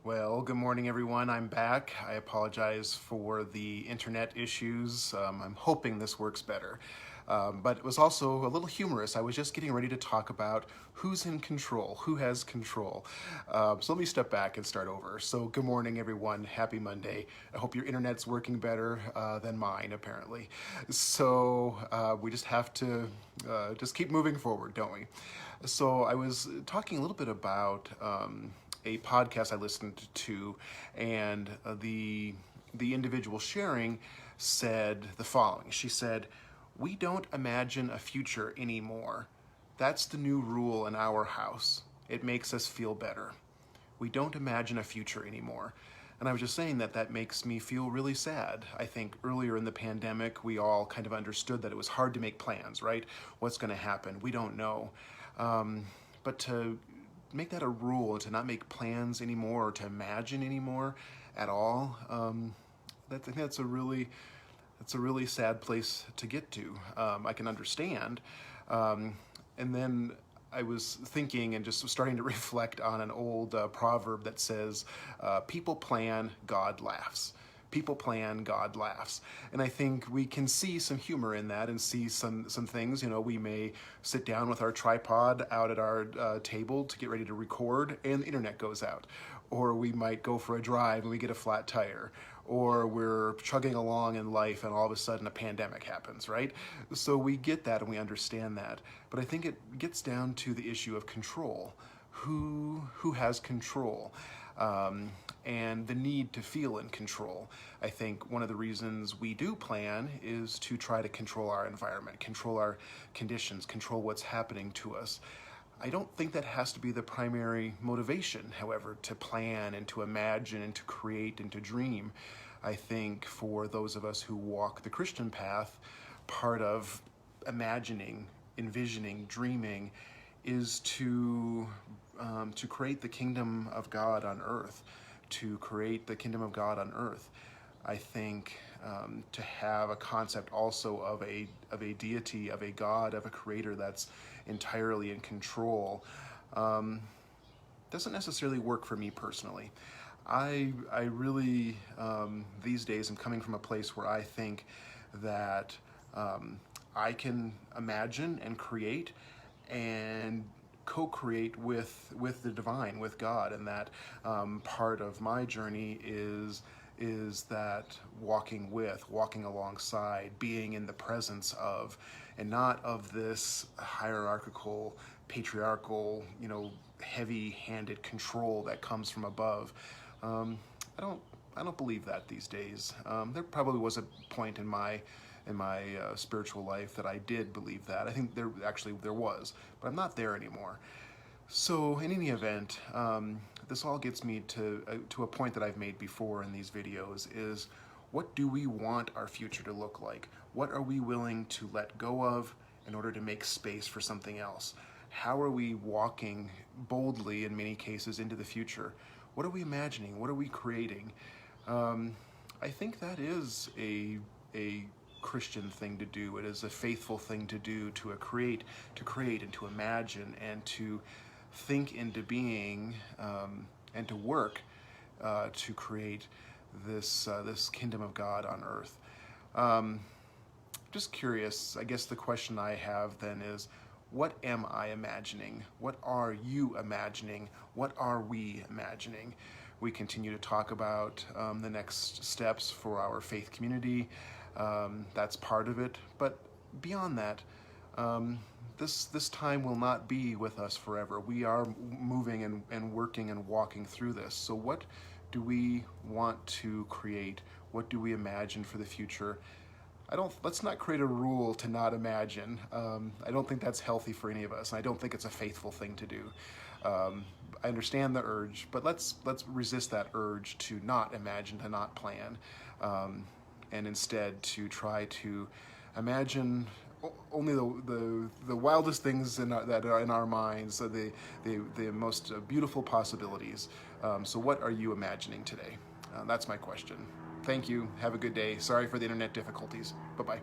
Well, good morning, everyone. I'm back. I apologize for the internet issues. I'm hoping this works better. But it was also a little humorous. I was just getting ready to talk about who's in control, who has control. So let me step back and start over. So good morning, everyone. Happy Monday. I hope your internet's working better than mine, apparently. So we just have to just keep moving forward, don't we? So I was talking a little bit about a podcast I listened to, and the individual sharing said the following. She said, "We don't imagine a future anymore. That's the new rule in our house. It makes us feel better. We don't imagine a future anymore." And I was just saying that makes me feel really sad. I think earlier in the pandemic, we all kind of understood that it was hard to make plans, right? What's going to happen? We don't know. But to make that a rule, to not make plans anymore, or to imagine anymore at all, I think that's a really sad place to get to. I can understand. And then I was thinking and just starting to reflect on an old proverb that says, people plan, God laughs. People plan, God laughs. And I think we can see some humor in that and see some things. You know, we may sit down with our tripod out at our table to get ready to record and the internet goes out. Or we might go for a drive and we get a flat tire. Or we're chugging along in life and all of a sudden a pandemic happens, right? So we get that and we understand that. But I think it gets down to the issue of control. Who has control? And the need to feel in control. I think one of the reasons we do plan is to try to control our environment, control our conditions, control what's happening to us. I don't think that has to be the primary motivation, however, to plan and to imagine and to create and to dream. I think for those of us who walk the Christian path, part of imagining, envisioning, dreaming is to create the kingdom of God on earth, to create the kingdom of God on earth. I think to have a concept also of a deity, of a God, of a creator that's entirely in control doesn't necessarily work for me personally. I really, these days, am coming from a place where I think that I can imagine and create and co-create with the divine, with God, and that part of my journey is that walking alongside, being in the presence of, and not of this hierarchical, patriarchal, heavy-handed control that comes from above. I don't believe that these days. There probably was a point in my spiritual life that I did believe that. I think there was, but I'm not there anymore. So in any event, this all gets me to a point that I've made before in these videos is, what do we want our future to look like? What are we willing to let go of in order to make space for something else? How are we walking boldly, in many cases, into the future? What are we imagining? What are we creating? I think that is a Christian thing to do. It is a faithful thing to do, to create and to imagine and to think into being and to work to create this kingdom of God on earth. Just curious, I guess the question I have then is, what am I imagining? What are you imagining? What are we imagining? We continue to talk about the next steps for our faith community. That's part of it. But beyond that, this time will not be with us forever. We are moving and working and walking through this. So what do we want to create? What do we imagine for the future? Let's not create a rule to not imagine. I don't think that's healthy for any of us. And I don't think it's a faithful thing to do. I understand the urge, but let's resist that urge to not imagine, to not plan, and instead to try to imagine only the wildest things that are in our minds, the most beautiful possibilities. So what are you imagining today? That's my question. Thank you. Have a good day. Sorry for the internet difficulties. Bye-bye.